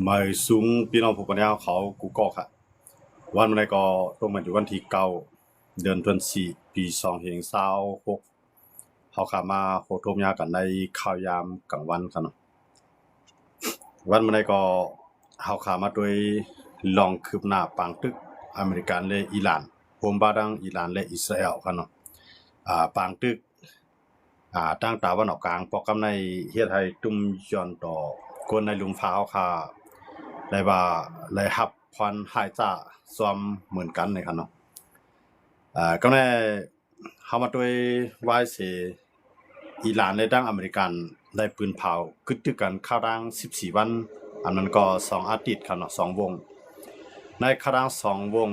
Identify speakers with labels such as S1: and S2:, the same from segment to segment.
S1: ไม่สูงพี่น้องผู้ปกครองเขากูก็ค่ะวันนี้ก็ตรงมาอยู่วันที่9 เดือนตุลาคมปี2026เขาขามาโคทมยากันในข่าวยามกลางวันกันเนาะวันนี้ก็เขาขามาโดยลองคืบหน้าปังตึกอเมริกันและอิหร่านรวมบาดังอิหร่านและอิสราเอลกันเนาะปังตึกตั้งตาวันออกกลางปอกกำในเฮ็ดให้ตุ้มย้อนต่อคนในลุมฟ้าค่ะได้ว่าได้รับพรหายจากซ้อมเหมือนกันเลยครับเนาะก็ในเฮามาด้วยวายเสอิหร่านและดังอเมริกันได้ปืนเผากึดตึกกันเข้าดัง14วันอันนั้นก็2อาทิตย์ครับเนาะ2วงในครั้ง2วง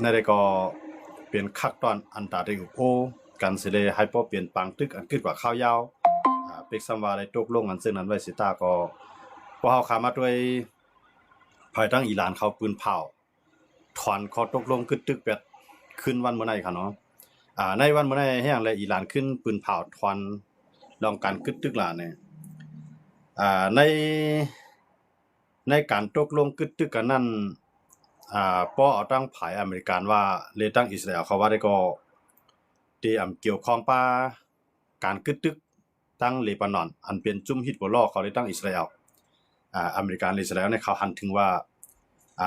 S1: ในได้ก็เป็นคักตอนอันตาได้อุโภกันสิเลยให้พอเปลี่ยนปังตึกอันขึ้นกว่าข้าวยาวเป็กซัมว่าได้ตกลงกันซึ่งนั้นไว้สิตาก็พอเฮาขามาด้วยภายตั้งอิหร่านเขาปืนเผาถอนข้อตกลงกึดตึกแบบขึ้นวันมื้อไหนครับเนาะในวันมื้อไหนแห่งและอิหร่านขึ้นปืนเผาถอนลองการกึดตึกล่ะเนี่ยในการตกลงกึดตึกกันนั้นป้อเอาตั้งภายอเมริกันว่าเลตั้งอิสราเอลเขาว่าได้ก็ที่เกี่ยวข้องป้าการกึดตึกตั้งเลบานอนอันเป็นจุ่มฮิตบอลล์เขาได้ตั้งอิสราเอลอเมริกันอิสราเอลในเขาหันถึงว่า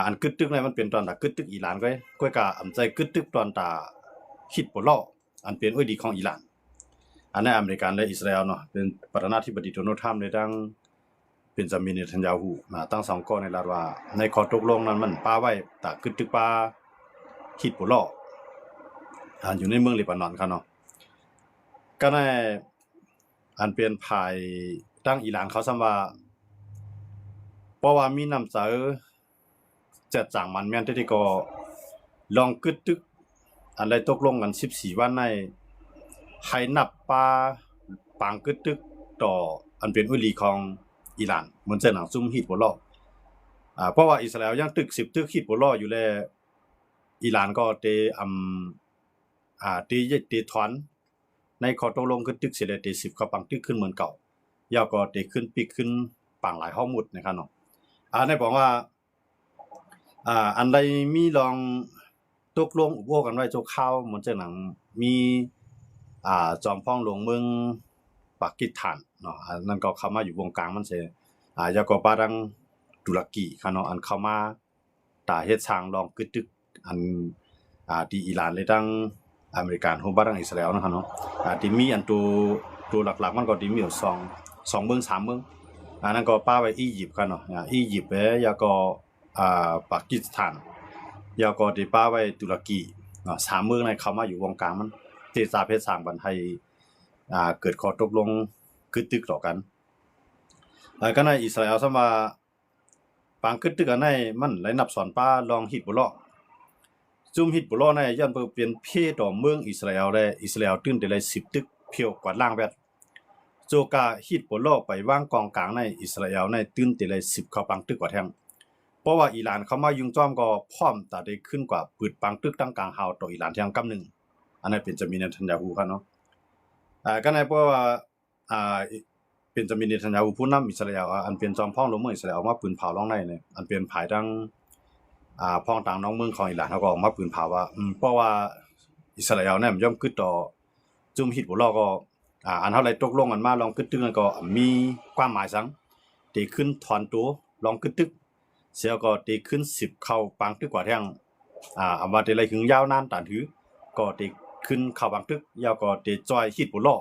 S1: อันกึดตึกเนี่ยมันเป็นตอนตากึดตึกอิหร่านก็กะใจกึดตึกตอนตาฮิตบอลล์อันเป็นดีของอิหร่านอันนั้นอเมริกันและอิสราเอลเนาะเป็นประธานาธิบดีโดนัลด์ทรัมป์ได้ตั้งเป็นจามินเนทันยาฮูตั้ง2ข้อในลาดว่าในข้อตกลงนั้นมันป้าไว้ตากึดตึกป้าฮิตบอลล์อยู่ในเมืองเลบานอนครับเนาะก็ในอันเป็นภายตั้งอิหร่านเขาซ้ำว่าเพราะว่ามีน้ำใจจัดจางมันแม่นที่ก็ลองกึดตึกอันใดตกลงกัน14วันในให้นับปาปางกึดตึกต่ออันเป็นอุลีของอิหร่านเหมือนเส้นหนังซุ่มฮิตบอลล์เพราะว่าอิสราเอลยังตึก10ตึกฮิตบอลล์อยู่แล้วอิหร่านก็เตตีถอนในข้อตกลงขึ้นตึกเสียได้ตี10เขาปังตึกขึ้นเหมือนเก่ายาวก็ตีขึ้นปีกขึ้นปังหลายห้องหมุดนะครับเนาะในบอกว่าอันใดมีลองตกลงอุโภกันไว้โจข้าวเหมือนจะหนังมีจอมพ้องหลวงเมืองปากีสถานเนาะนั่นก็เข้ามาอยู่วงกลางมันเสยาวก็ปาดังตุรกีครับเนาะอันเข้ามาตาเฮ็ดสร้างลองกึดตึกอันที่อิหร่านเลยตั้งอเมริกันโฮมบ้านอิสราเอลนะครับเนาะที่มีอันตัวหลักๆมันก็ที่มีอยู่2เมือง3เมืองนั่นก็ป้าไว้อียิปต์ครับเนาะอียิปต์แล้วก็ปากีสถานแล้วก็ที่ป้าไว้ตุรกีเนาะ3เมืองในเข้ามาอยู่วงกลางมันที่สาเพศสร้างบันให้เกิดข้อตกลงกึดตึกต่อกันก็ในอิสราเอลซะว่าปางกึดตึกอันไหนมันไหลนับสอนป้าลองฮิตบ่ลอจุ่มฮิตบุลอในย้อนเปลี่ยนเพต่อเมืองอิสราเอลได้อิสราเอลตื่นได้เลย10ตึกเพียวกว่าล่างแบบโจกาฮิตบุลอไปวางกองกลางในอิสราเอลในตื่นได้เลย10เข้าปังตึกกว่าแทงเพราะว่าอิหร่านเข้ามายุ่งจ้อมก็พร้อมตาได้ขึ้นกว่าปืดปังตึกตั้งกลางเฮาต่ออิหร่านแทงกำนึงอันนั้นเป็นจะมีเนทันยาฮูครับเนาะก็ในเพราะว่าเป็นจะมีเนทันยาฮูผู้นำอิสราเอลอันเป็นจอมพ่องลงเมืองอิสราเอลมาปืนเผาล่องในเนี่ยอันเป็นภายดังพ้องต่างน้องเมืองของอิหร่านเขาก็ออกมาปืนเผาว่าเพราะว่าอิสราเอลเนี่ยมันย่อมกึดต่อจุ่มฮิตบุลอก็อันเท่าไรตกลงกันมาลองกึดตึกก็มีความหมายสังตีขึ้นถอนตัวลองกึดตึกเสียก็ตีขึ้น10เข้าปังตึกกว่าแท่งอำว่าตีไรถึงยาวนานตานถือก็ตีขึ้นเข้าปังตึกยาวก็ตีจอยฮิตบุลอ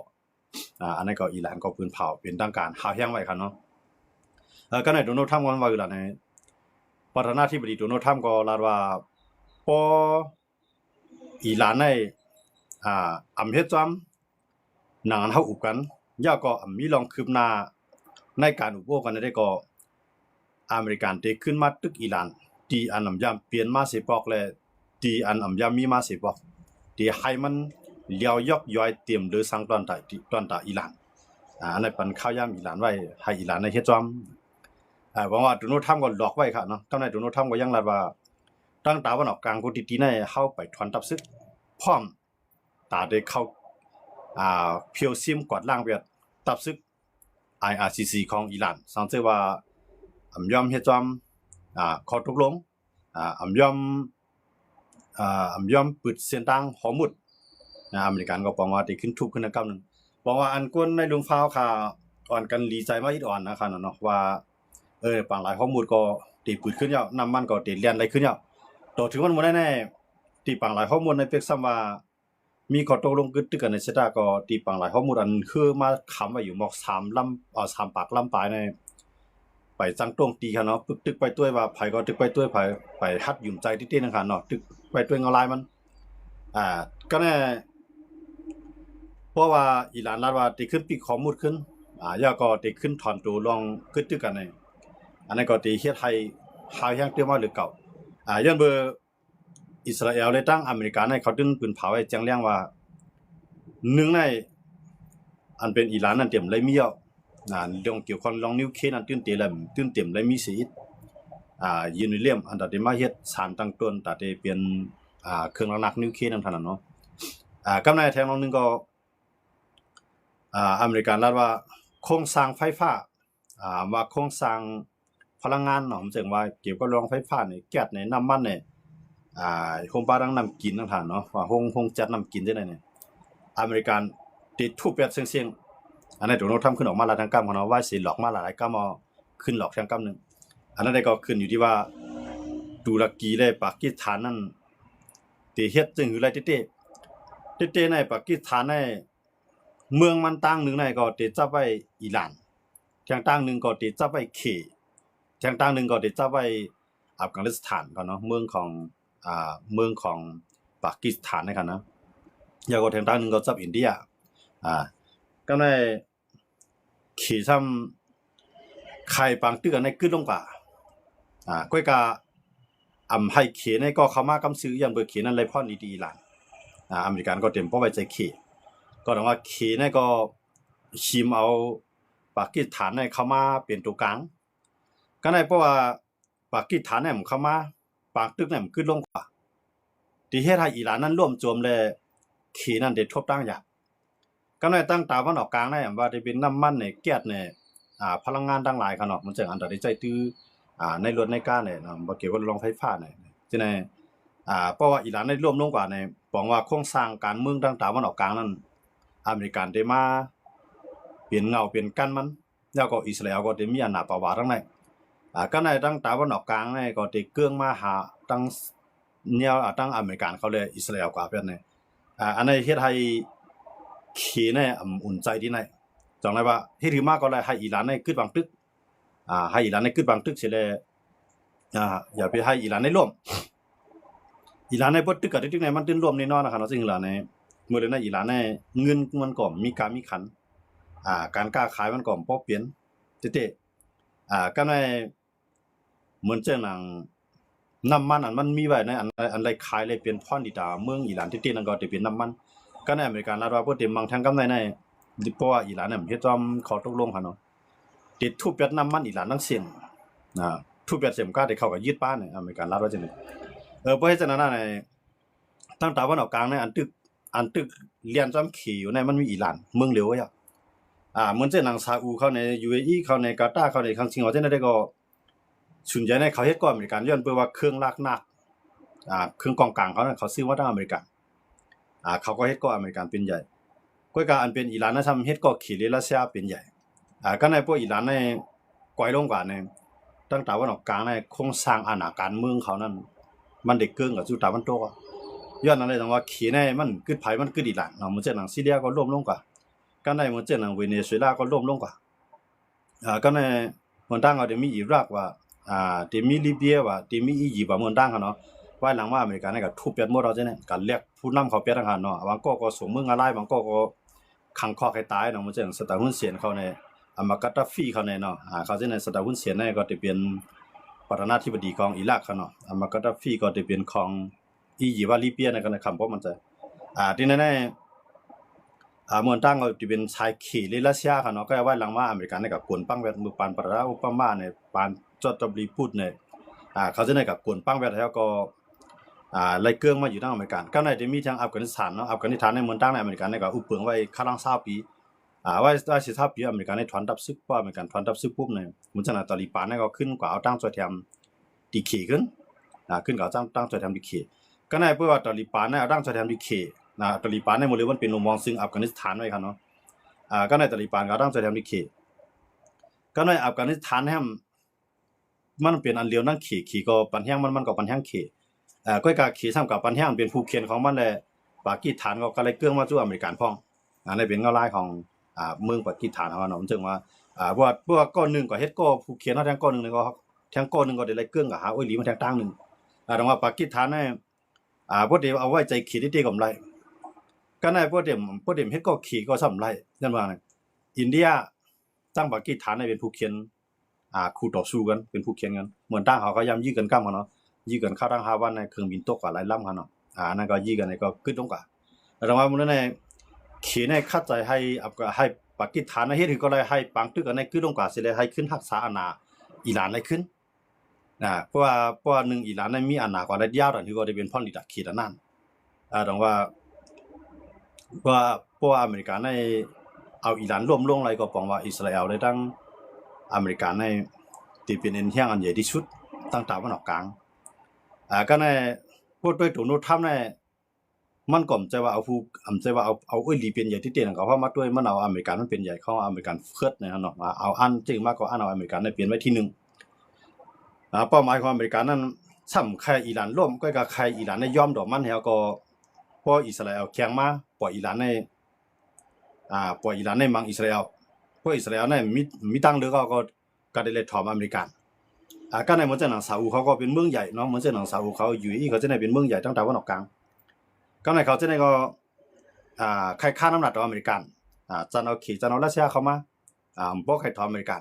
S1: อันนั้นก็อิหร่านก็ปืนเผาเป็นทางการหาแห้งไว้ครับเนาะก็ในโดนัลด์ทรัมป์ว่าอยู่ล่ะในประธานาธิบดีโดนัลด์ทรัมป์ก็ลาว่าพออิหร่านในอำเฮ็ดจอมหนังเฮาอุบกันย่าก็มีลองคืบหน้าในการอุปโภคกันได้ก็อเมริกันได้ขึ้นมาตึกอิหร่านที่อันอำยามเปลี่ยนมาสิปอกและที่อันอำยามมีมาสิปอกที่ให้มันเลี้ยวยอกย้อยเตรียมเดือสังตอนตาอิหร่านอันนั้นปันข้าวยามอิหร่านไว้ให้อิหร่านในเฮ็ดจอมหวังว่าโดนัลด์ทรัมป์ก็หลอกไว้ครับเนาะตอนนั้นโดนัลด์ทรัมป์ก็ยังรัดว่าตั้งตาวันออกกลางกูติในเข้าไปถอนทับซึกพร้อมตาได้เข้าเพียวซิมกวาดล่างเวียดตับซึก IRCC ของอิหร่านสังเกตว่า ยอมเฮ็ดจอมข้อตกลงยอมยอมปิดเส้นทางฮอร์มุซอเมริกันก็ปองว่าที่ขึ้นทุบขึ้นกับนึงบอกว่าอันกวนในลุงฟ้าวค่ะอ่อนกันดีใจมาอีกอ่อนนะครับเนาะว่าปางหลายฮอร์มุซก็ตีปืดขึ้นแล้วน้ำมันก็ตีเลียนไหลขึ้นแล้วต่อถึงมันบ่ได้แน่ตีปางหลายฮอร์มุซในเปกซ้ำว่ามีข้อตกลงกึดตึกกันในเสดาก็ตีปางหลายฮอร์มุซอันคือมาค้ำไว้อยู่หมอก3ลำ3ปากลำปลายในไปจังตรงตีค่ะเนาะปึกตึกไปต้วยว่าไผก็ตึกไปต้วยไผไปฮัดหยุ่มใจติๆนะคะเนาะตึกไปต้วยเงาลายมันก็แน่เพราะว่าอิหร่านรัฐว่าติขึ้นปีกข้อมูลขึ้นยาก็ติขึ้นถอนตัวลองกึดตึกกันในอันนั้นก็ติเฮ็ดให้หาแฮงเตี้ยมาหรือเก่าย้อนเบอร์อิสราเอลได้ตั้งอเมริกาให้เขาดึงปืนเผาไว้แจ้งเรื่องว่าหนึ่งในอันเป็นอิหร่านนั่นเต็มเลยมีเรื่องเกี่ยวกับลองนิวเคลียร์นั้นตื่นเต็มเลยมีสิยูเรเนียมอันที่มาเฮ็ดสารตั้งต้นแต่ที่เป็นเครื่องหนักนิวเคลียร์นั่นเท่านั้นเนาะกำในแทงลองนึงก็อเมริกันรัฐว่าโครงสร้างไฟฟ้าว่าโครงสร้างพลังงานเนาะมันจึงว่าเกี่ยวกับเรื่องไฟฟ้านี่แก๊สนี่น้ำมันนี่โฮมบ้านดังน้ำกินนั่นท่านเนาะว่าโฮงจัดน้ำกินจังได๋นี่อเมริกันติดทุบแบบเสียงอันนั้นโดนัลด์ทรัมป์ขึ้นออกมาหลายทางกรรมของเนาะว่าสิหลอกมาหลายกรรมขึ้นหลอกทางกรรมนึงอันนั้นได้ก็ขึ้นอยู่ที่ว่าตุรกีและปากีสถานนั้นที่เฮ็ดจึงอยู่หลายเต้ในปากีสถานในเมืองมันตั้งหนึ่งในก็ติดจับไว้อิหร่านทางตั้งหนึ่งก็ติดจับไว้ทางตั้งหนึ่งก็ติดจับไว้อัฟกานิสถานก็เนาะเมืองของปากีสถานนะครับนะแล้วก็ทางตั้งหนึ่งก็จับอินเดียก็ในขี่ซ้ำไข่ปังตึกในกึดลงกว่าก้อยกาให้เขในก็เข้ามากำซื้ออย่างเบอร์เขนั้นเลยพ่อดีอิหร่านอเมริกันก็เต็มป้อไว้ใจเขก็ต้องว่าเขในก็ชิมเอาปากีสถานในเข้ามาเป็นตัวกลางก็ในเพราะว่าปากีสถานเนี่ยมันเข้ามาปางตึกเนี่ยมันขึ้นลงกว่าที่เฮ็ดให้อิหร่านนั้นร่วมโจมเลยเขนั้นได้ทบตั้งอย่างก็ในตั้งตาวันออกกลางได้ว่าได้เป็นน้ำมันเนี่ยแก๊สเนี่ยพลังงานทั้งหลายขนาดมันจะอันตรายใจตื้อในรถในการเนี่ยบ่เกี่ยวกับโรงไฟฟ้าเนี่ยจังได๋เพราะว่าอิหร่านได้ร่วมลงกว่าในปองว่าโครงสร้างการเมืองต่างตาวันออกกลางนั้นอเมริกันได้มาเปลี่ยนเงาเปลี่ยนกันมันแล้วก็อิสราเอลก็ได้มีอำนาจประวัติทั้งนั้นก็ในตั้งตาวันออกกลางเนี่ยก็ได้เกื้องมาหาตั้งแนวตั้งอเมริกันเขาเลยอิสราเอลกว่าเพิ่นเนี่ยอันนี้เฮ็ดให้เขเนี่ยอุ่นใจดีไหนจังได๋ว่าเฮ็ดถือมาก็เลยให้อิหร่านเนี่ยกึดบังตึกให้อิหร่านในกึดบังตึกเสียเลยอย่าไปให้อิหร่านในร่วมอิหร่านในบ่ตึกกับตึกไหนมันตื่นร่วมแน่นอนนะครับเนาะซึ่งอิหร่านในมื้อนั้นอิหร่านในเงินมันก็มีการมีขันการค้าขายมันก็บ่เปลี่ยนเต๊ะก็ในเหมือนจังหนังน้ำมันอันมันมีไว้ในอันใดขายเลยเป็นพรดิดาเมืองอิหร่านเต๊ะๆนั่นก็ได้เป็นน้ำมันก็ในอเมริกันรัฐว่าบ่เต็มบางทางกำไรในเพราะว่าอิหร่านเนี่ยเฮ็ดจอมข้อตกลงคั่นเนาะติดทุบยัดน้ำมันอิหร่านทั้งสิ้นทุบยัดเสียมก็ได้เข้ากับยึดบ้านเนี่ยอเมริกันรัฐว่าจังได๋เพราะฉะนั้นในตั้งตาวันออกกลางในอันตึกเลียนจอมขี่อยู่ในมันมีอิหร่านเมืองเหลวอ่ะเหมือนเช่นหนังซาอุเขาใน UAE เขาในกาตาร์เขาในคังซิงว่าจังได๋ก็ส่วนใหญ่ในเขาเฮ็ดก็อเมริกันย้อนเพื่อว่าเครื่องลากนักเครื่องกองกลางเขาเขาซื้อมาทางอเมริกันเขาก็เฮ็ดก็อเมริกันเป็นใหญ่ก็อันเป็นอิหร่านนะทำเฮ็ดก็ขี่รัสเซียเป็นใหญ่ก็ในพวกอิหร่านในก่อยลงกว่าในตั้งตาวันออกกลางในโครงสร้างอาณาการเมืองเขานั้นมันได้เกินกับจุดตาวันตกย้อนนั้นเลยต้องว่าขี่ในมันกึดไผมันกึดอิหร่านเนาะเหมือนเช่นหนังซีเรียก็ร่วมลงกว่าก็ในเหมือนเช่นหนังเวเนซุเอลาก็ร่วมลงกว่าก็ในเหมือนตั้งเอาได้มีอิรักว่าได้มีลิเบียว่าได้มีอียิปต์ว่าเหมือนตั้งเนาะว่าหลังว่าอเมริกันก็ทุบยัดหมดเอาจังได๋ก็เรียกผู้นำเขาเปียทางเนาะบางก็ส่งเมืองอะไรบางก็ขังคอให้ตายเนาะเหมือนเช่นสตาร์ฮุนเซียนเขาในมากาตาฟีเขาในเนาะเขาจะในสตาร์ฮุนเซียนในก็จะเป็นประธานาธิบดีของอิรักเขาเนาะมากาตาฟีก็จะเป็นของอียิปต์ว่าลิเบียในกันคำเพราะมันจะที่แน่ๆเมืองตั้งก็จะเป็นชายขี่รัสเซียเขาเนาะก็ว่าหลังว่าอเมริกันในกับกวนปังแวดมือปานประธานาธิบดีในปานจอดบลีพูดในเขาจะในกับกวนปังแวดแล้วก็ไล่เกื้องมาอยู่ทางอเมริกันก็ในจะมีทางอัฟกานิสถานเนาะอัฟกานิสถานในเมืองตั้งในอเมริกันในก็อุปเปิงไว้คาลัง20ปี ว่าสิถ้าปีอเมริกันในถอนทัพซึกว่าอเมริกันถอนทัพซึกปุ๊บเนี่ยมันจะน่ะตาลีบานเนี่ยก็ขึ้นกว่าเอาตั้งตัวแทนดีเคขึ้นขึ้นกว่าตั้งตัวแทนดีเคก็ในเพื่อว่าตาลีบานเนี่ยเอาตั้งตัวแทนดีเคตาลีบานในหมดเลยมันเป็นลมมองซึ่งอัฟกานิสถานไว้ครับเนาะก็ในตาลีบานก็ตั้งตัวแทนดีเคก็ในอัฟกานิสถานเนี่ยมันเป็นอันเลียวนั่งขี่ก็ปันแห้งมันก็ปันแห้งขี่ก็กะขี่ซ้ำกับปันแห้งเป็นผู้เขียนของมันแหละปากีสถานก็เลยเกื้องมาสู่อเมริกันพ้องในเป็นเงาลายของเมืองปากีสถานเฮาเนาะจึงว่าพวกก้อนนึงก็เฮ็ดก็ผู้เขียนเฮาแทงก้อนนึงก็แทงก้อนนึงก็ได้เลยเกื้องกับหาโอ้ยหลีมาแทงตั้งนึงดังว่าปากีสถานเนี่ยพวกเดียวเอาไว้ใจขี่ที่กำไรก็ในพวกเดียวเฮ็ดก็ขี่ก็ซ้ำไรนั่นว่าอินเดียตั้งปากีสถานเป็นผู้เขียนคู่ต่อสู้กันเป็นผู้เขียนกันเหมือนตั้งเขาก็ย้ำยื้อกันก้ามกันเนาะยื้อกันเข้าทางฮาวันในเครื่องบินตกกว่าหลายลำกันเนาะนั่นก็ยื้อกันในก็กึดลงกว่าแต่ว่ามันในขี่ในคัดใจให้ปากีสถานในเฮ็ดก็เลยให้ปังตึกกันในกึดลงกว่าสิเลยให้ขึ้นรักษาอาณาอิหร่านได้ขึ้นเพราะว่า1อิหร่านในมีอาณากว่าได้ยาวที่ก็ได้เป็นพรลิดาขีดนั้นดังว่าเพราะว่าอเมริกาในเอาอิหร่านร่วมลงอะไรก็ปองว่าอิสราเอลได้ตั้งอเมริกาในที่เป็นเฮียงอันใหญ่ที่สุดตั้งตะวันออกกลางก็ในพูดด้วยตัวโน้ตทำในมันก็ใจว่าเอาผู้ใจว่าเอาลีเป็นใหญ่ที่เตียนก็เพราะมาด้วยมันเอาอเมริกันมันเป็นใหญ่เขาอเมริกันเฟิร์สเนี่ยเนาะเอาอันจริงมากกว่าอันเอาอเมริกันได้เปลี่ยนไว้ที่1เป้าหมายของอเมริกันนั้นซ้ำใครอิหร่านร่วมก็กับใครอิหร่านได้ยอมดอกมันแล้วก็พออิสราเอลแข็งมาปล่อยอิหร่านในปล่อยอิหร่านในมังอิสราเอลพวกอิสราเอลเนี่ยมีตั้งเลือกก็ได้เลยถอมอเมริกันก็ในเหมือนเจ้าหนังซาอุเขาก็เป็นเมืองใหญ่เนาะเหมือนเจ้าหนังซาอุเขาอยู่เขาจะได้เป็นเมืองใหญ่ตั้งแต่ตะวันออกกลางก็ในเขาจะได้ก็ใครค่าน้ำหนักต่ออเมริกันจันเอารัสเซียเข้ามาบ่ใครถอมอเมริกัน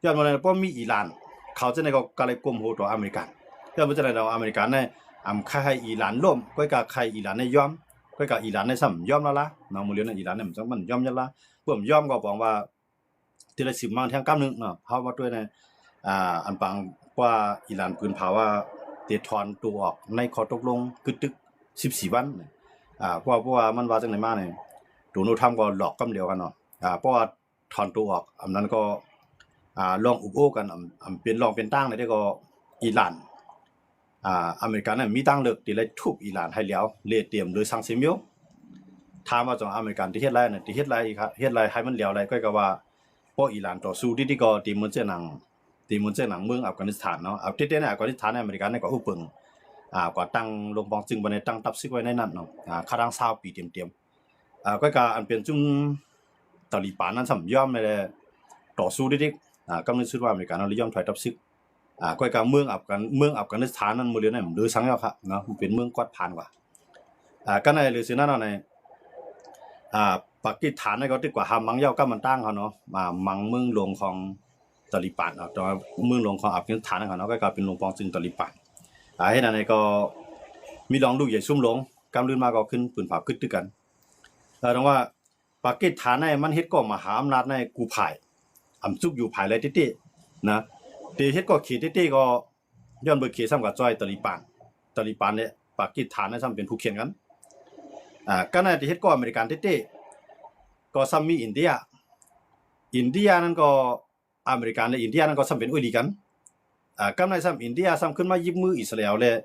S1: ย้อนมาเลยเพราะมีอิหร่านเขาจะได้ก็เลยกุมโหต่ออเมริกันย้อนมาจะได้เราอเมริกันเนี่ยใครให้อิหร่านล่มก็กับใครอิหร่านในยอมก็กับอิหร่านในซ้ำยอมแล้วล่ะเนาะมื้อเรียนอิหร่านเนี่ยมันยอมยันละเพิ่มยอมก็บอกว่าทีละ10มันแทงกำนึงเนาะเฮาว่าด้วยในอันปังว่าอิหร่านปืนเผาว่าเตถอนตัวออกในข้อตกลงกึดตึก14วันเพราะว่ามันว่าจังได๋มาเนี่ยโดนัลด์ทรัมป์ก็หลอกกำเดียวกันเนาะเพราะว่าถอนตัวออกอันนั้นก็ลองอุบโอ้กันเป็นลองเป็นตั้งได้ก็อิหร่านอเมริกันน่ะมีตั้งเลิกที่เลยทุบอิหร่านให้แล้วเลเตรียมโดยสังเสมิโยถามว่าจังอเมริกันที่เฮ็ดไรน่ะที่เฮ็ดไรอีกครับเฮ็ดไรให้มันแล้วไรก็ว่าเพราะอิหร่านต่อสู้ที่ก็ที่มันเจหนังเมืองอัฟกานิสถานเนาะที่ในอัฟกานิสถานในอเมริกันเนี่ยก็อุปึงกว่าตั้งลงปองจึงบ่ได้ตั้งทัพซึกไว้ในนั้นเนาะคารัง20ปีเต็มๆก็อันเป็นจุ่มตาลีบานนั้นซ้ํยอมในต่อสู้ที่กำลังคิดว่าอเมริกันยอมถอยทัพซึกก็เมืองอัฟกานิสถานนั้นมื้อเรียนเนี่ยหรือสังแล้วครับเนาะมันเป็นเมืองกวาดผ่านกว่าก็ในหรือสินั้นในปากีสถานเนี่ยก็ดีกว่าหามังเย้าก็มันตั้งเขาเนาะมังเมืองหลวงของตาลีบานตอนเมืองหลวงของอัฟกานิสถานเขาเนาะก็เป็นหลวงปองจึงตาลีบานเฮ็ดอันนี้ก็มีลองลูกใหญ่ซุ่มลงกำลื่นมาก็ขึ้นปืนผาคึดด้วยกันดังว่าปากีสถานเนี่ยมันเฮ็ดก็มหาอำนาจในกูภายจุกอยู่ภายเลยติๆนะที่เฮ็ดก็ขีติๆก็ย้อนเบิกเขซ้ำกับจอยตาลีบานเนี่ยปากีสถานเนี่ยซ้ำเป็นผู้เขียนกันก็ในที่เฮ็ดก็อเมริกันติๆก็ซ้ำมีอินเดียนั้นก็อเมริกันและอินเดียนั้นก็ซ้ำเป็นอุ้ยลีกันกำในซ้ำอินเดียซ้ำขึ้นมายิบมืออิสราเอลเลย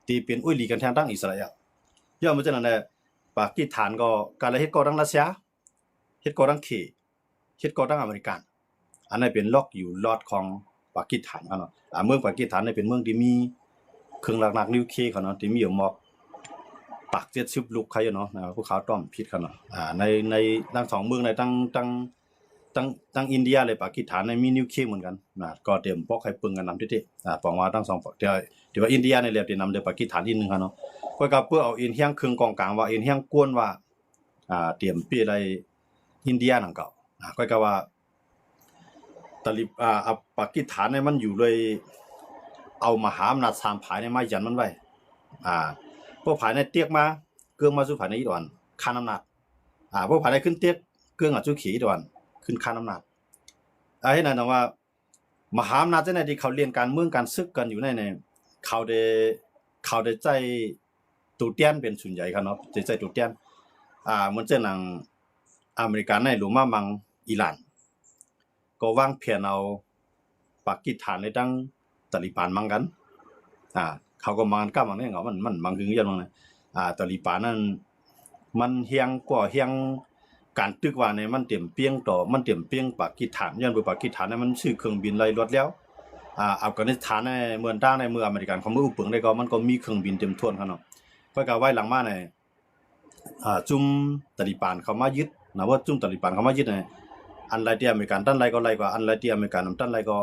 S1: ที่เป็นอุ้ยลีกันแทนตั้งอิสราเอลย้อนมาจากนั้นแหละปากีสถานก็การเฮ็ดก็ตั้งรัสเซียเฮ็ดก็ตั้งเฮ็ดก็ตั้งอเมริกันอันนั้นเป็นล็อกอยู่ลอดของปากีสถานเนาะเมืองปากีสถานเนี่ยเป็นเมืองที่มีเครื่องหนักนิวเคลียร์เขาเนาะที่มีอยู่หมอกปัก70ลูกใครเนาะพวกเขาต้อมผิดกันเนาะในทั้ง2เมืองในตั้งอินเดียเลยปากีสถานในมีนิวเคลียร์เหมือนกันก็เตรียมพกให้ปึงกันนำติๆปองว่าทั้ง2ที่ว่าอินเดียเนี่ยเรียกที่นำโดยปากีสถานที่นึงเนาะก็กับเพื่อเอาอินเฮียงครึ่งกองกลางว่าอินเฮียงกวนว่าเตรียมปีอะไรอินเดียนั่นก็ก็กับว่าตาลีปากีสถานเนี่ยมันอยู่เลยเอามหาอำนาจ3ภายในมายันมันไว้พวกภายในเตียกมาเกื้องมาสู่ภายในอีดอนค่าน้ำหนักพวกภายในขึ้นเตียกเกื้องสู่ขี่อีดอนขึ้นค่าน้ำหนักให้นั่นว่ามหาอำนาจในที่เขาเรียนการเมืองการซึกกันอยู่ในเขาได้ใจตูเตียนเป็นส่วนใหญ่ครับเนาะใจตูเตียนเหมือนเจ้าหนังอเมริกันในหรือมามัง อิหร่านก็วางแผนเอาปากีสถานในดังตาลิบันมังกันเขาก็มังกันก้ามังเนี่ยเขามันมังคือยันมังนะตาลิบันนั้นมันเฮียงกว่าเฮียงการตึกว่าเนี่ยมันเตรียมเปียงต่อมันเตรียมเปียงปากีสถานยันปากีสถานเนี่ยมันซื้อเครื่องบินไล่รถแล้วอัฟกานิสถานในเมืองต่างในเมืองอเมริกันเขาเมื่ออุปเปิงได้ก็มันก็มีเครื่องบินเต็มท่วนครับเนาะก็กะไว้หลังมาในจุ่มตาลิบันเขามายึดนะว่าจุ่มตาลิบันเขามายึดเนี่ยอันไรที่อเมริกันตั้นไรก็ไรกว่าอันไรที่อเมริกันตั้นไรก็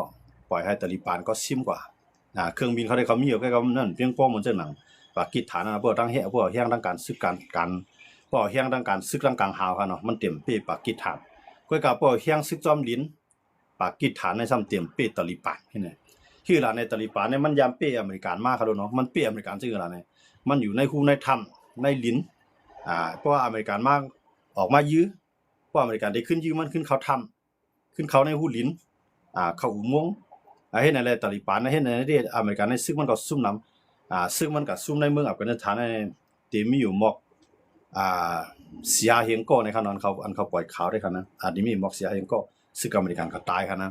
S1: ปล่อยให้ตาลิบันก็ซิมกว่าเครื่องบินเขาได้เขามีอยู่ก็นั่นเพียงพอเหมือนเจ้าหนังปากีสถานนะพวกตั้งเหี้ยพวกเฮี้ยงตั้งการซึกการพวกเฮี้ยงตั้งการซึกตั้งกลางหาวครับเนาะมันเต็มเป้ปากีสถานก็กับพวกเฮี้ยงซึกจอมลิ้นปากีสถานในซ้ำเต็มเป้ตาลิบันที่ไหนคือหลานในตาลิบันเนี่ยมันยามเป้อเมริกันมากครับเนาะมันเป้อเมริกันซึ่งหลานเนี่ยมันอยู่ในคูในถ้ำในลิ้นเพราะว่าอเมริกันมากออกมายื้อเพราะอเมริกันได้ขึ้นยื้อมันขึ้นเขาถ้ำขึ้นเขาในหูลิ้นเขาอุโมงค์เฮ็ดในตาลิบันเฮ็ดในที่อเมริกันในซึ่งมันก็ซุ่มนำซึ่งมันก็ซุ่มในเมืองอัฟกานิสถานในที่มีอยู่หมอกเสียเฮงโก้ในขณะนั้นเขาปล่อยข่าวได้ครับนะที่มีหมอกเสียเฮงโก้ซึ่งอเมริกันก็ตายครับนะ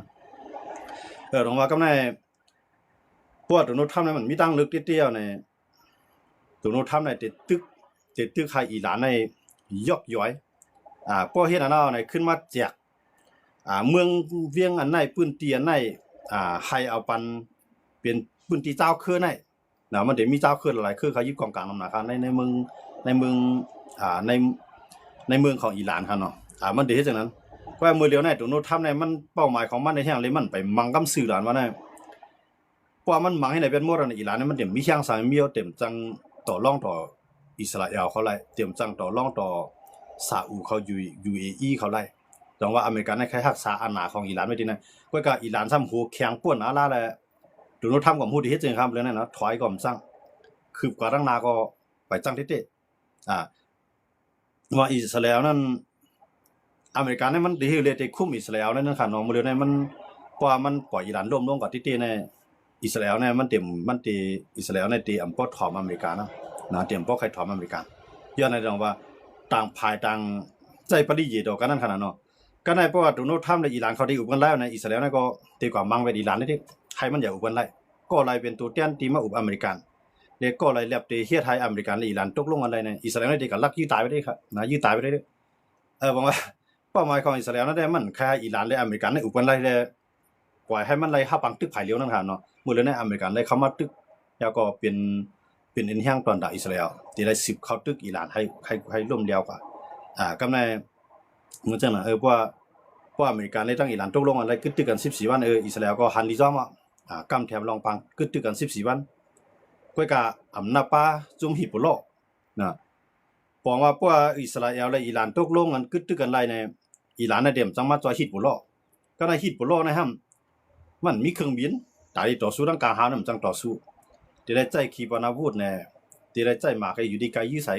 S1: ลงว่ากำในพวกตัวโน้ตทำเนี่ยมันมีตั้งลึกเตี้ยๆในตัวโน้ตทำในติดตึกใครอีหลานในยกย้อยพวกเฮ็ดอันนั้นในขึ้นมาแจกเมืองเวียงอันไหนปืนเตียนไหนให้เอาปันเป็นปืนตีเจ้าเครือไหนนะมันได้มีเจ้าเครือหลายเครือเขายึดกองกลางนำหน้าครับในเมืองในเมืองของอิหร่านครับเนาะมันได้เฮ็ดจังนั้นว่ามือเดียวในตัวโน้ตทำในมันเป้าหมายของมันในแห่งเลยมันไปมังกำสื่อหลานว่านะเพราะมันมังให้ไหนเป็นหมดในอิหร่านเนี่ยมันเต็มมีช่างสายเมียวเต็มจังต่อรองต่ออิสราเอลเขาไล่เต็มจังต่อรองต่อซาอุเขาUAE เขาไล่จังว่าอเมริกันในใครรักษาอาณาของอิหร่านไว้ดีนะก็อิหร่านซ้ำหูแข็งป่วนอะไรแหละตัวโน้ตทำกับผู้ที่เฮ็ดจังครับเลยนะถอยก่อมจังคืบกว่าตั้งนาก็ไปจังเต๊ะว่าอิสราเอลนั้นอเมริกันเนี่ยมันดีเลยที่คุมอิสราเอลนั่นค่ะน้องมื้อเดียวเนี่ยมันเพราะมันปล่อยอิหร่านร่วมลงกับเต๊ะในอิสราเอลเนี่ยมันตีอิสราเอลเนี่ยตีอำปอถอมอเมริกานะเตรียมพวกใครถอมอเมริกันย้อนในเรื่องว่าต่างภายต่างใจปฏิเยดกันนั่นขนาดเนาะก็ในเพราะว่าโดนัลด์ทรัมป์ในอิหร่านเขาได้อุปกันแล้วในอิสราเอลเนี่ยก็ตีกว่ามังเวอิหร่านนี่ให้มันอย่าอุปกันไล่ก็เลยเป็นตัวเตี้ยนตีมาอุปอเมริกันเด็กก็เลยเรียบตีเฮียไทยอเมริกันและอิหร่านตกลงกันเลยในอิสราเอลเนี่ยตีกับลักยื้อตายไปได้ครับยื้อตายไปได้บอกว่าเป้าหมายของอิสราเอลนั่นได้มันแค่อิหร่านและอเมริกันในอุปกันไล่เลยปล่อยให้มันไล่ห้าปังตึกไผ่เลี้ยวนั่นค่ะเนาะเมื่อเรื่องในอเมริกันไล่เข้ามาตึกแล้วก็เป็นเอ็นแห่งตอนดาอิสราเอลที่ได้10เข้าตึกอิหร่านให้ร่วมเดียวกว่ากำในเหมือนจังน่ะเพราะว่าอเมริกันได้ตั้งอิหร่านตกลงอะไรกึดตึกกัน14วันอิสราเอลก็หันลิซอมกำแถมลองปังกึดตึกกัน14วันก้อยกะอำนาปาจุมฮิปุโลนะปองว่าพวกอิสราเอลและอิหร่านตกลงกันกึดตึกกันไล่ในอิหร่านน่ะเต็มจังมาจอยฮิปุโลก็ในฮิปุโลนะครับมันมีเครื่องบินตายต่อสู้ทางกลางหาวนำจังต่อสู้ที่ได้ใจขีปนาวุธเนี่ยที่ได้ใจหมากอยู่ดีไกลยื้อใส่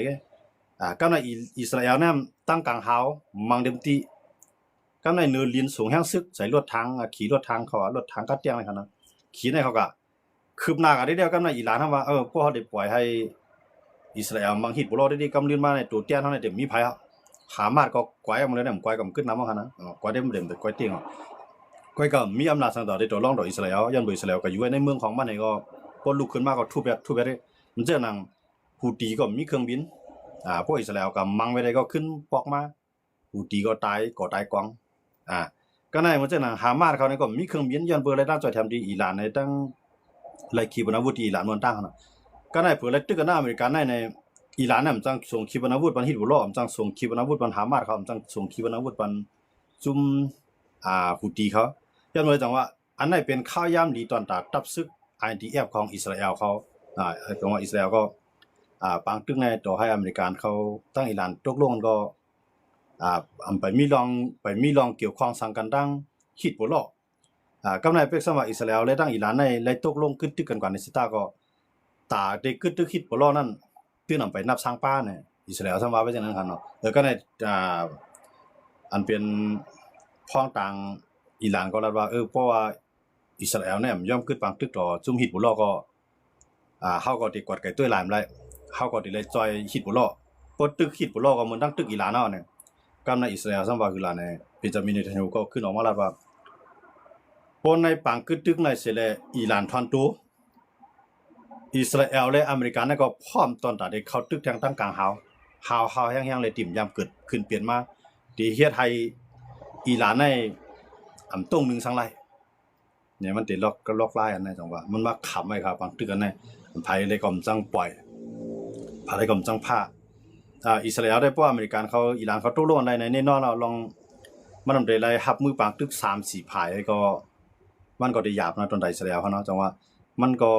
S1: ก็ในอิสราเอลเนี่ยตั้งกลางหาวมังเดมตีก็ในเนื้อลินสูงแห้งซึกใส่รถทางขี่รถทางเขารถทางก็เตี้ยงเลยครับนะขี่ในเขาก็คืบหน้ากันได้เดียวกันในอิหร่านว่าพวกเขาได้ปล่อยให้อิสราเอลมังฮิตบุโรได้กำลืนมาในตัวเตี้ยนเท่านั้นเต็มมีภัยหามาดก็กวายออกมาเลยเนี่ยกวายก็ขึ้นน้ำมาครับนะกวายได้เต็มแต่กวายเตี้ยงกวายก็มีอำนาจสั่งต่อได้ตัวรองต่ออิสราเอลยันอิสราเอลก็อยู่ในเมืองของมันนี่ก็พอลุกขึ้นมาก็ทุบได้มันเจอนังฮูตีก็มีเครื่องบินพวกอิสราเอลก็มังไว้ได้ก็ขึ้นปอกมาฮูตีก็ตายกองก็ในมันเจอนังฮามาสเขาเนี่ยก็มีเครื่องบินย้อนเบอร์อะไรด้านจ่อยแถมที่อิหร่านในตั้งไล่ขีปนาวุธอิหร่านมันตั้งนะก็ในเผื่อไล่ตึกกันหน้าอเมริกันในอิหร่านเนี่ยมันจังส่งขีปนาวุธปันฮิตบุโรมันจังส่งขีปนาวุธปันฮามาสเขามันจังส่งขีปนาวุธปันซุ่มฮูตีเขาย้อนเลยจังว่าอันไหนเป็นข้าวยามดีตอนตาตับซึกIDF ของอิสราเอลเขาตรงว่าอิสราเอลก็ปางตึกในต่อให้อเมริกันเขาตั้งอิหร่านตกลงก็ไปมีลองเกี่ยวข้องสังกันตั้งฮิตบุโรกำในเป็กสมัยอิสราเอลและตั้งอิหร่านในไล่ตกลงขึ้นตึกกันกว่าในสิตาก็ตาได้ขึ้นตึกฮิตบุโรนั่นตื้อนำไปนับสร้างป้าเนี่ยอิสราเอลสว่าไว้จังนั้นครับเนาะแล้วก็ในอันเป็นพ้องต่างอิหร่านก็รับว่าเพราะว่าอิสราเอลเนี่ยย่อมขึ้นปางตึกต่อซุ่มฮิตบุโรก็เฮาก็ติกวดไก่ตุ้ยหลายมไล่เฮาก็ติเลยจอยฮิตบุโรปตึกฮิตบุโรก็เหมือนตั้งตึกอิหร่านเนาะเนี่ยกำในอิสราเอลซัมว่าคือล่ะเนี่ยเป็น เป็นจามินเนทันยูก็ขึ้นออกมาแล้วว่าปนในปังกึดตึกในเสเลอิหร่านทอนตูอิสราเอลและอเมริกันนั่นก็พร้อมตอนตัดเขาตึกทางตั้งกลางหาวแห้งๆเลยติ่มยามเกิดขึ้นเปลี่ยนมาดีเฮ็ดให้อิหร่านในต้งนึงสังไรเนี่ยมันติดล็อกไล่อันนั้นจังว่ามันมาขำไว้ครับปังตึกอันนั้นไผเลยก็จังปล่อยไผเลยก็จังผ้าอิสราเอลได้เพราะอเมริกันเขาอิหร่านเขาตกลงอะไรในแน่นอนเราลองมันนำได้ไล่ฮับมือปังตึก 3-4 ผายก็มันก็ได้หยาบนะตอนใดอิสราเอลเฮาเนาะจังว่ามันก็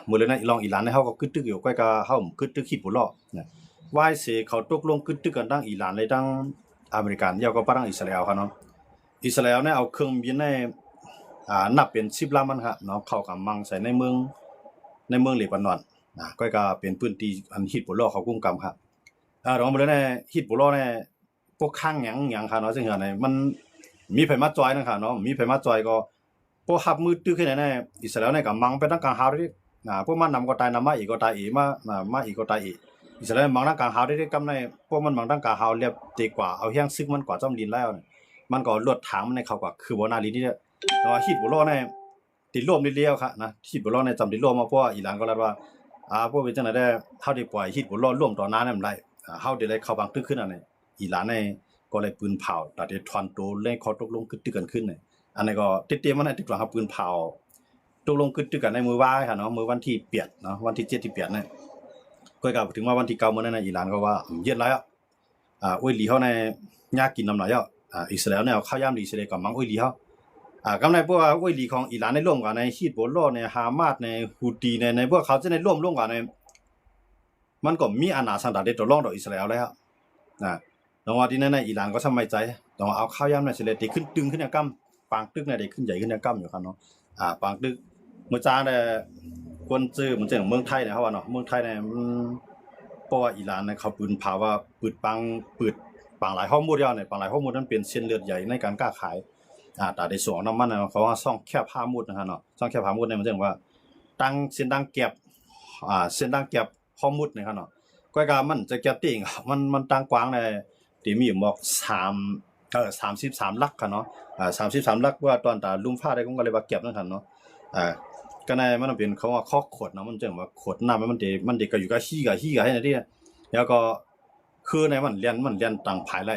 S1: มื้อเลยนะลองอิหร่านเฮาก็กึดตึกอยู่ใกล้กับเฮากึดตึกคิดบ่รอนะวายเสเขาตกลงกึดตึกกันทั้งอิหร่านเลยทั้งอเมริกันยาวก็ปะทั้งอิสราเอลครับเนาะอิสราเอลเนี่ยเอาเครื่องบินในนับเป็น10ลำมันครับเนาะเข้ากับมังใส่ในเมืองเลบานอนก็เป็นพื้นที่อันฮิซบุลลอฮ์เขากุมกำครับรองบ่เลยเนี่ยฮิซบุลลอฮ์เนี่ยพวกข้างหยังครับเนาะจังซั่นเนี่ยมันมีไผมาจอยนะครับเนาะมีไผมาจอยก็พวกฮับมือตึกขึ้นเนี่ยอิสราเอลเนี่ยก็มังไปทางกลางหาวดิพวกมันนำก็ตายนำมาอีกก็ตายอีกมาอีกก็ตายอีกอิสราเอลมังทางกลางหาวได้กำในพวกมันมังทางกลางหาวเรียบตีกว่าเอาแห้งซึกมันกว่าจ้อมดินแล้วเนี่ยมันก็ลวดถางมันในเขากว่าคือบ่น่าลีนี่แต่ว่าฮิซบุลลอฮ์เนี่ยติดร่วมเลี้ยวครับนะฮิซบุลลอฮ์เนี่ยจำติดร่วมมาเพราะว่าอิหร่านก็รัดว่าพวกเป็นจังได๋ได้เฮาได้ปล่อยฮิซบุลลอฮ์ร่วมต่อหน้านั้นได้เฮาได้เลยเข้าบังตึกขึ้นอันนี้อิหร่านเนี่ยก็เลยปืนเผาตัดได้ทอนโตเลยเขาตกลงกึดตึกกันขึ้นเนี่ยอันนี้ก็เต็มๆมันติดหลังครับปืนเผาตกลงกึดตึกกันในมื้อวายค่ะเนาะมื้อวันที่8เนาะวันที่7ที่8เนี่ยก็กลับถึงว่าวันที่9มื้อนั้นอิหร่านก็ว่าเย็ดแล้วอ้วยหลีเฮาเนี่ยยากกินน้ำหน่อยอิสราเอลเนี่ยข้าวยามอิสราเอลก็มังอ้วยหลีเฮากำในพวกอ้วยหลีของอิหร่านในร่วมกันในฮิซบุลลอฮ์ในฮามาสในฮูตีในพวกเขาจะในร่วมกันในมันก็มีอาณาสันดาได้ตกลงต่ออิสราเอลแล้วลองว่าที่นั่นอิหร่านก็สมัยใจต้องเอาข้าวยามในอิสราเอลที่ขึ้นตึงขึ้นอย่างกำปางตึกเนี่ยได้ขึ้นใหญ่ขึ้นอย่างกำอยู่ครับเนาะปางตึกเมื่อจ้าเนี่ยคนซื้อเหมือนเมืองไทยเนี่ยเฮาว่าเนาะเมืองไทยเนี่ยเพราะว่าอิหร่านเนี่ยเขาปืนเผาว่าปืนปังหลายข้อมูลเนี่ยปังหลายข้อมูลนั้นเป็นเส้นเลือดใหญ่ในการค้าขายแต่ได้สองน้ำมันน่ะเขาว่าซ่องแคบผ้ามุดนะครับเนาะซ่องแคบผ้ามุดเนี่ยมันจังว่าตั้งเส้นดังแก็บเส้นดังแก็บข้อมุดนะครับเนาะก็มันจะแก็บติ่งมันตั้งกว้างในที่มีอยู่หมอก33ลักค่ะเนาะ33ลักว่าตอนตาลุ่มฟ้าได้ก็เลยว่าแก็บนั่นคั่นเนาะก็ในมันเป็นเขาว่าคอกขดเนาะมันจังว่าขดน้ำมันได้ก็อยู่กับฮีให้นะที่แล้วก็คือในมันเรียนตั้งภายไล่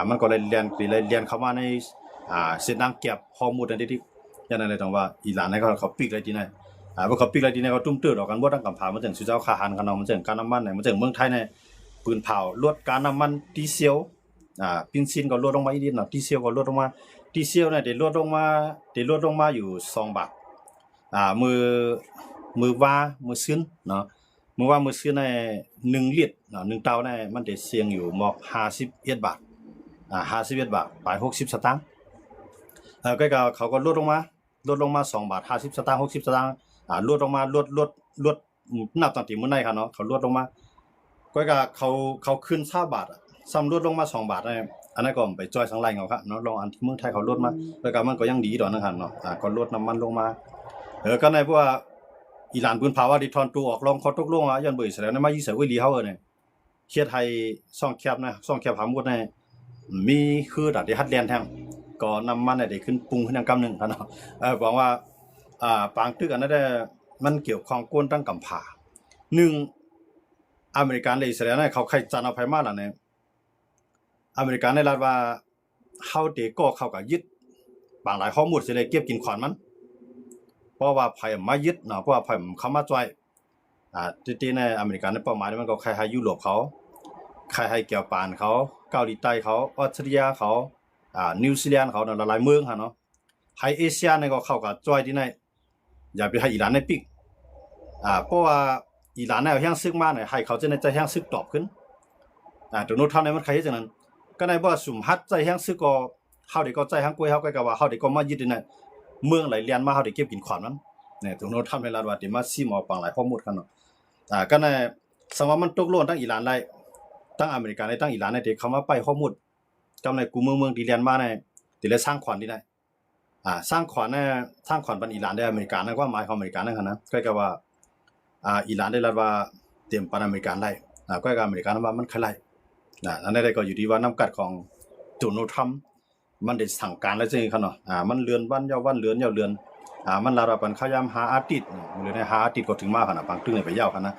S1: มันก็เลยเรียนเข้ามาในเส้นทางเก็บข้อมูลอันที่อย่างนั้นเลยต้องว่าอิหร่านเขาปิกอะไรที่ไหนพวกเขาปิกอะไรที่ไหนเขาตุ้มตื้อออกกันบ่ทั้งกำผามันจังสุเจ้าคาหันกันเนาะมันจังการน้ำมันมันจังเมืองไทยในปืนเผาลดการน้ำมันดีเซลปินซินก็ลดลงมาอีกนิดเนาะดีเซลก็ลดลงมาดีเซลเนี่ยได้ลดลงมาอยู่2 บาทมือว่ามือซึ้นเนาะมือว่ามือซึ้นใน1ลิตรเนาะ1เตาในมันได้เสียงอยู่หมอก51 บาท51 บาทไป60 สตางค์ก็เขาก็ลดลงมา2 บาท50 สตางค์60 สตางค์ลดลงมาลดนับตั้งแต่มื้อไหนครับเนาะเขาลดลงมาก็เขาขึ้น20 บาทซ้ำลดลงมา2 บาทอันนั้นก็ไปจ่อยสังไลเอาครับเนาะลองอันที่เมืองไทยเขาลดมาแล้วก็มันก็ยังดีดอกนั่นครับเนาะก็ลดน้ำมันลงมาก็ในพวกอิหร่านปืนเผาว่าดิทอนตัวออกลองเขาตกลงว่าย้อนบ่อิสราเอลมายิเสวยลีเฮาเนี่ยเฮ็ดให้ซ่องแคบหาหมดมีคือได้ฮัดแลนแท้ก็น้ำมันได้ขึ้นปรุงขึ้นอย่างกำนึงครับเนาะบอกว่าปางตึกอันนั้นมันเกี่ยวข้องก้นตั้งกำผา1อเมริกันและอิสราเอลเขาใครจันเอาไผมาล่ะเนี่ยอเมริกันได้รัฐว่าเฮาเตก็เข้ากับยึดบางหลายข้อมูลสิได้เก็บกินขอนมันเพราะว่าไผมายึดเนาะเพราะว่าไผเข้ามาจ่อยที่ในอเมริกันในเป้าหมายมันก็ใครให้ยุโรปเขาใครให้เกี่ยวปานเขาเกาหลีใต้เขาออสเตรเลียเขานิวซีแลนด์เขาหลายๆเมืองหั่นเนาะให้เอเชียนี่ก็เข้ากับจ่อยที่ไหนอย่าไปให้อิหร่านในปิกเพราะว่าอิหร่านแห้งซึกมาเนี่ยให้เขาจะในใจแห้งซึกตอบขึ้นตรงนู้นเท่านั้นมันใครเฮ็ดจังนั้นก็ได้บ่สุ่มฮัดใจแห้งซึกก็เฮาได้ก็ใจแห้งกวยเฮาก็ว่าเฮาได้ก็มายึดนี่เมืองไหลเลียนมาเฮาได้เก็บกินขอนมันเนี่ยตรงนู้นทำให้รัฐว่าที่มาซิมเอาปังหลายข้อมูลกันเนาะก็ได้สมว่ามันตกลงทั้งอิหร่านได้ทั้งอเมริกาได้ทั้งอิหร่านได้ที่เข้ามาไปข้อมูลจำในกูเมืองที่เลียนมาเนี่ยที่เลยสร้างขวัญที่ได้สร้างขวัญบันอิหร่านได้อเมริกานั่นก็หมายของอเมริกานั่นนะก็ว่าอิหร่านได้รัฐว่าเตรียมปันอเมริกันได้ก็อเมริกันว่ามันใครไล่นั่นได้ก็อยู่ที่ว่าน้ำกัดของโดนัลด์ทรัมป์ มันได้สั่งการแล้วจังซี่ครับเนาะมันเลือนวันยาววันเลือนยาวเลือนมันลาราปันขยามหาอาทิตย์หรือในหาอาทิตย์ก็ถึงมาคั่นน่ะบางตึกนี่ไปยาวคั่นนะ